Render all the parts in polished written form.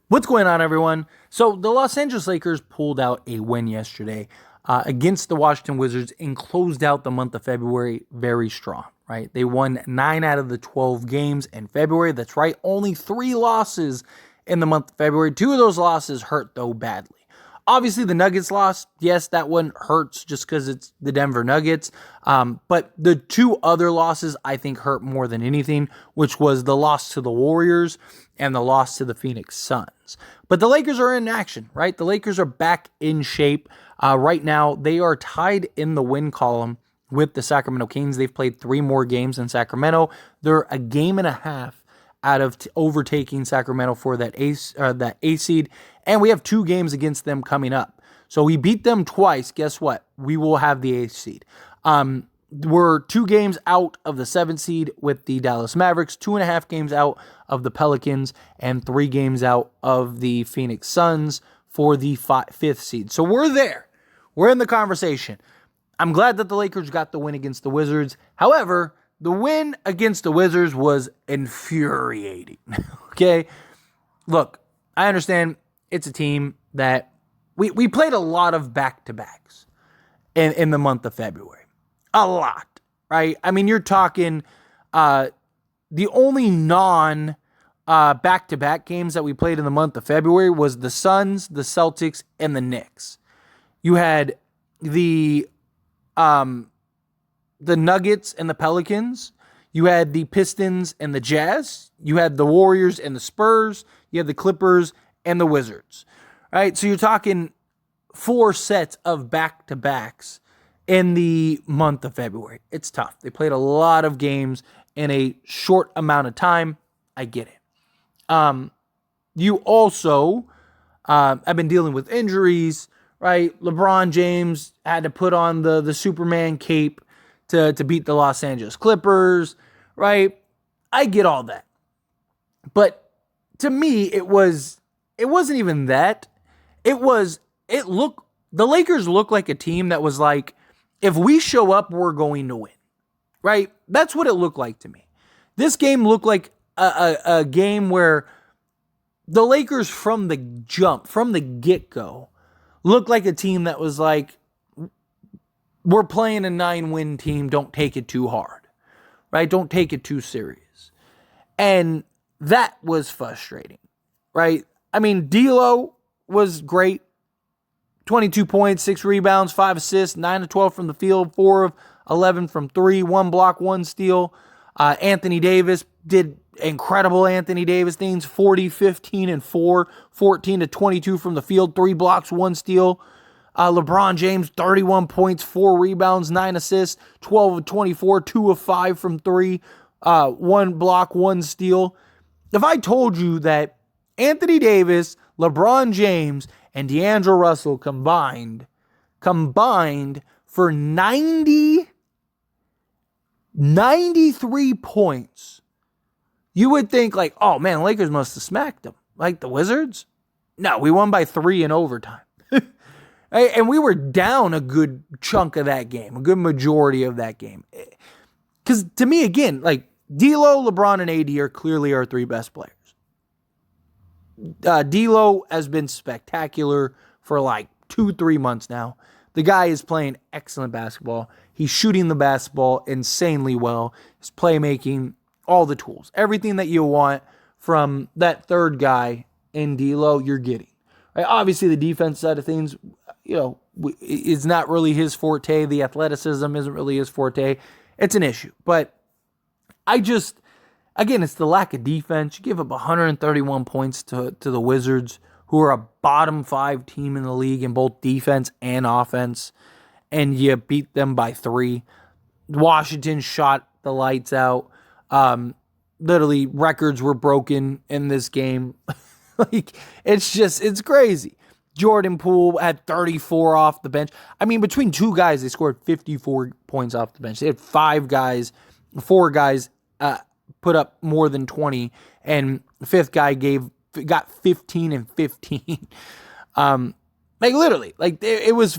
What's going on, everyone? So the Los Angeles Lakers pulled out a win yesterday against the Washington Wizards and closed out the month of February very strong, right? They won 9 out of the 12 games in February. That's right, only 3 losses in the month of February. 2 of those losses hurt, though, badly. Obviously, the Nuggets lost. Yes, that one hurts just because it's the Denver Nuggets. But the 2 other losses I think hurt more than anything, which was the loss to the Warriors and the loss to the Phoenix Suns. But the Lakers are in action, right? The Lakers are back in shape. Right now, they are tied in the win column with the Sacramento Kings. They've played 3 more games in Sacramento. They're a game and a half out of overtaking Sacramento for that A seed, and we have 2 games against them coming up. So we beat them twice. Guess what? We will have the A seed. We're 2 games out of the 7th seed with the Dallas Mavericks, 2.5 games out of the Pelicans, and 3 games out of the Phoenix Suns for the 5th seed. So we're there. We're in the conversation. I'm glad that the Lakers got the win against the Wizards. However, the win against the Wizards was infuriating. Okay? Look, I understand it's a team that we played a lot of back-to-backs in the month of February. A lot, right? I mean, you're talking the only back-to-back games that we played in the month of February was the Suns, the Celtics, and the Knicks. You had the Nuggets and the Pelicans. You had the Pistons and the Jazz. You had the Warriors and the Spurs. You had the Clippers and the Wizards. All right, so you're talking 4 sets of back-to-backs in the month of February. It's tough. They played a lot of games in a short amount of time. I get it. You also have been dealing with injuries, right? LeBron James had to put on the Superman cape to beat the Los Angeles Clippers, right? I get all that. But to me, it wasn't even that. The Lakers look like a team that was like, if we show up, we're going to win, right? That's what it looked like to me. This game looked like a game where the Lakers from the jump, from the get-go, looked like a team that was like, we're playing a 9-win team. Don't take it too hard, right? Don't take it too serious. And that was frustrating, right? I mean, D'Lo was great. 22 points, 6 rebounds, 5 assists, 9 of 12 from the field, 4 of 11 from 3, 1 block, 1 steal. Anthony Davis did incredible Anthony Davis things, 40, 15, and 4, 14 to 22 from the field, 3 blocks, 1 steal. LeBron James, 31 points, 4 rebounds, 9 assists, 12 of 24, 2 of 5 from 3, 1 block, 1 steal. If I told you that Anthony Davis, LeBron James, and D'Angelo Russell combined for 93 points, you would think like, oh man, Lakers must have smacked them. Like the Wizards? No, we won by 3 in overtime. And we were down a good chunk of that game, a good majority of that game. Because to me, again, like D'Lo, LeBron, and AD are clearly our 3 best players. D'Lo has been spectacular for like 2-3 months now. The guy is playing excellent basketball. He's shooting the basketball insanely well. His playmaking, all the tools. Everything that you want from that third guy in D'Lo, you're getting. Right? Obviously, the defense side of things, is not really his forte. The athleticism isn't really his forte. It's an issue. But again, it's the lack of defense. You give up 131 points to the Wizards, who are a bottom 5 team in the league in both defense and offense, and you beat them by 3. Washington shot the lights out. Literally, records were broken in this game. It's crazy. Jordan Poole had 34 off the bench. I mean, between 2 guys, they scored 54 points off the bench. They had 4 guys put up more than 20, and the 5th guy got 15 and 15. Literally, it was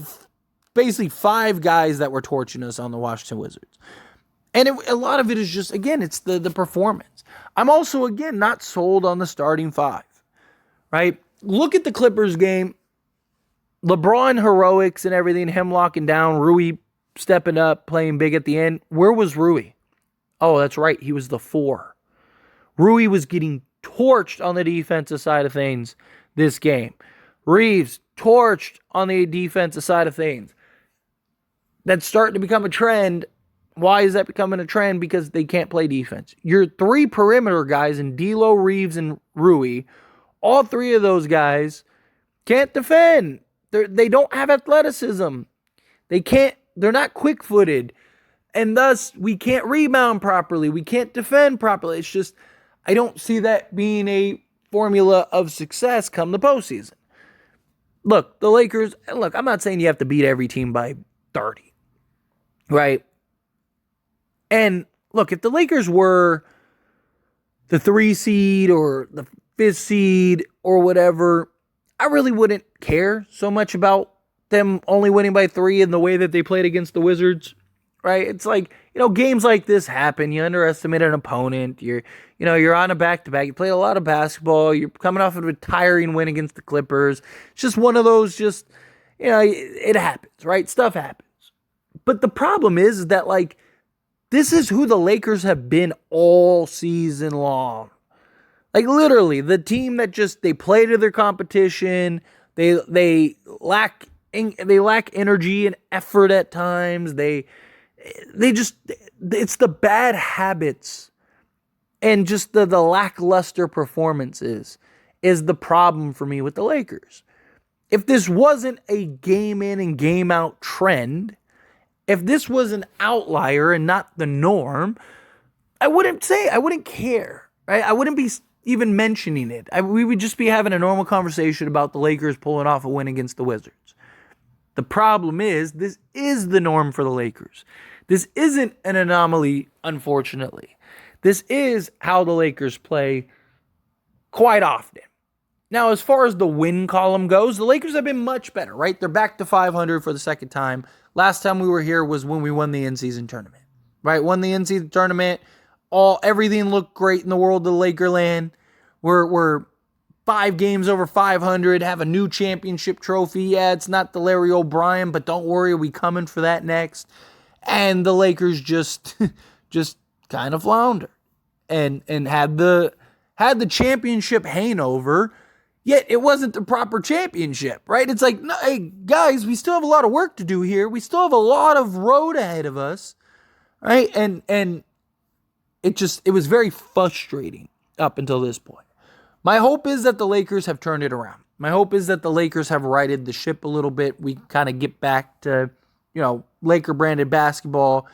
basically 5 guys that were torching us on the Washington Wizards. And a lot of it is just, again, it's the performance. I'm also, again, not sold on the starting 5. right? Look at the Clippers game. LeBron heroics and everything, him locking down, Rui stepping up, playing big at the end. Where was Rui? Oh, that's right. He was the 4. Rui was getting torched on the defensive side of things this game. Reeves torched on the defensive side of things. That's starting to become a trend. Why is that becoming a trend? Because they can't play defense. Your 3 perimeter guys in D'Lo, Reeves, and Rui, all 3 of those guys can't defend. They don't have athleticism. They're not quick-footed. And thus, we can't rebound properly. We can't defend properly. It's just, I don't see that being a formula of success come the postseason. Look, the Lakers, I'm not saying you have to beat every team by 30, right? And look, if the Lakers were the 3 seed or the 5th seed or whatever, I really wouldn't care so much about them only winning by 3 in the way that they played against the Wizards, right? It's like, games like this happen. You underestimate an opponent. You're on a back-to-back. You play a lot of basketball. You're coming off of a tiring win against the Clippers. It's just one of those, it happens, right? Stuff happens. But the problem is that, this is who the Lakers have been all season long. Literally, the team that they play to their competition. They lack energy and effort at times. It's the bad habits and just the lackluster performances is the problem for me with the Lakers. If this wasn't a game in and game out trend, if this was an outlier and not the norm, I wouldn't care, right? I wouldn't be even mentioning it. We would just be having a normal conversation about the Lakers pulling off a win against the Wizards. The problem is, this is the norm for the Lakers. This isn't an anomaly, unfortunately. This is how the Lakers play quite often. Now, as far as the win column goes, the Lakers have been much better, right? They're back to 500 for the second time. Last time we were here was when we won the in-season tournament, right? Won the in-season tournament. Everything looked great in the world of Lakerland. We're 5 games over 500, have a new championship trophy. Yeah, it's not the Larry O'Brien, but don't worry, we coming for that next. And the Lakers just kind of floundered and had the championship hangover. Yet it wasn't the proper championship, right? It's like, no, hey, guys, we still have a lot of work to do here. We still have a lot of road ahead of us, right? And it was very frustrating up until this point. My hope is that the Lakers have turned it around. My hope is that the Lakers have righted the ship a little bit. We kind of get back to, Laker-branded basketball.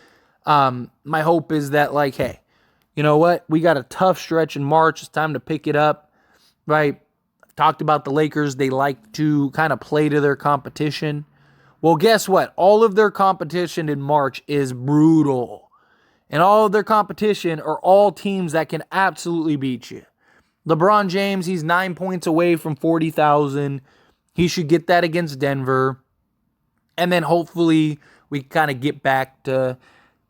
My hope is that, hey, you know what? We got a tough stretch in March. It's time to pick it up, right? Talked about the Lakers. They like to kind of play to their competition. Well, guess what? All of their competition in March is brutal. And all of their competition are all teams that can absolutely beat you. LeBron James, he's 9 points away from 40,000. He should get that against Denver. And then hopefully we kind of get back to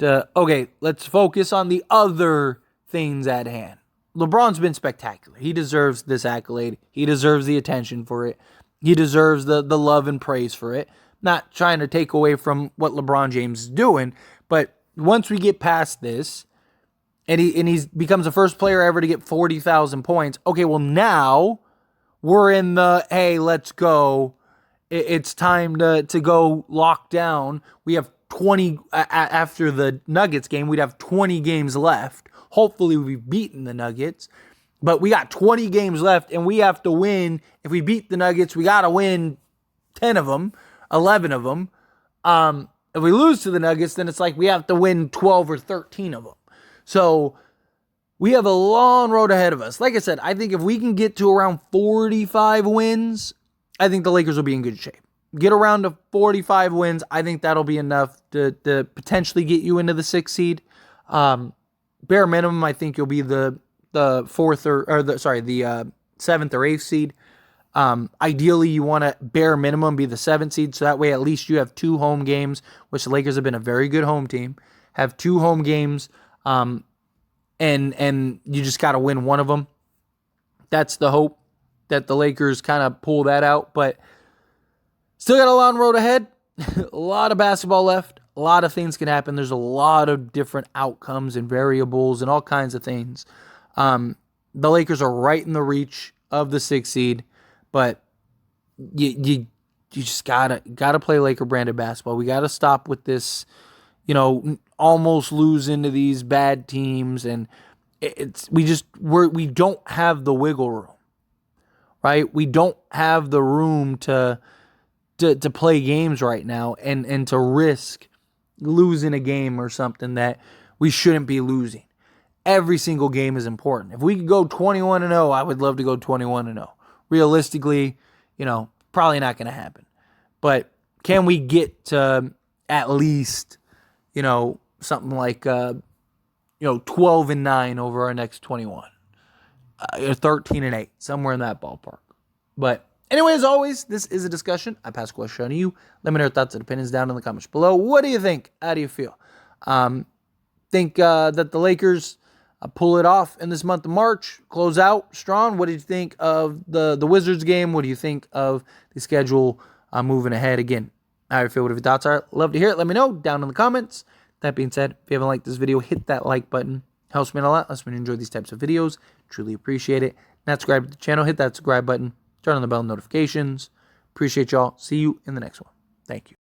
okay, let's focus on the other things at hand. LeBron's been spectacular. He deserves this accolade. He deserves the attention for it. He deserves the love and praise for it. Not trying to take away from what LeBron James is doing, but once we get past this, and he becomes the first player ever to get 40,000 points, okay, well now we're in the, hey, let's go. It's time to go lock down. We have 20, after the Nuggets game, we'd have 20 games left. Hopefully we've beaten the Nuggets, but we got 20 games left and we have to win. If we beat the Nuggets, we got to win 10 of them, 11 of them. If we lose to the Nuggets, then it's like we have to win 12 or 13 of them. So we have a long road ahead of us. Like I said, I think if we can get to around 45 wins, I think the Lakers will be in good shape. Get around to 45 wins, I think that'll be enough to potentially get you into the 6th seed. Bare minimum, I think you'll be the 7th or 8th seed. Ideally, you want to bare minimum be the 7th seed, so that way at least you have 2 home games, which the Lakers have been a very good home team. Have 2 home games, and you just got to win one of them. That's the hope. that the Lakers kind of pull that out, but still got a long road ahead. A lot of basketball left. A lot of things can happen. There's a lot of different outcomes and variables and all kinds of things. The Lakers are right in the reach of the 6th seed, but you just gotta play Laker branded basketball. We gotta stop with this, almost losing to these bad teams, and we don't have the wiggle room, right? We don't have the room to play games right now and to risk losing a game or something that we shouldn't be losing. Every single game is important. If we could go 21-0, I would love to go 21-0. Realistically, probably not going to happen. But can we get to at least, something like 12-9 over our next 21? 13-8, somewhere in that ballpark. But anyway, as always, this is a discussion. I pass the question on to you. Let me know your thoughts and opinions down in the comments below. What do you think? How do you feel? Think that the Lakers pull it off in this month of March, close out strong? What did you think of the Wizards game? What do you think of the schedule moving ahead? Again, how you feel, what your thoughts are. Love to hear it. Let me know down in the comments. That being said, if you haven't liked this video, hit that like button. Helps me a lot. Lets me enjoy these types of videos. Truly appreciate it. Not subscribe to the channel, hit that subscribe button. Turn on the bell notifications. Appreciate y'all. See you in the next one. Thank you.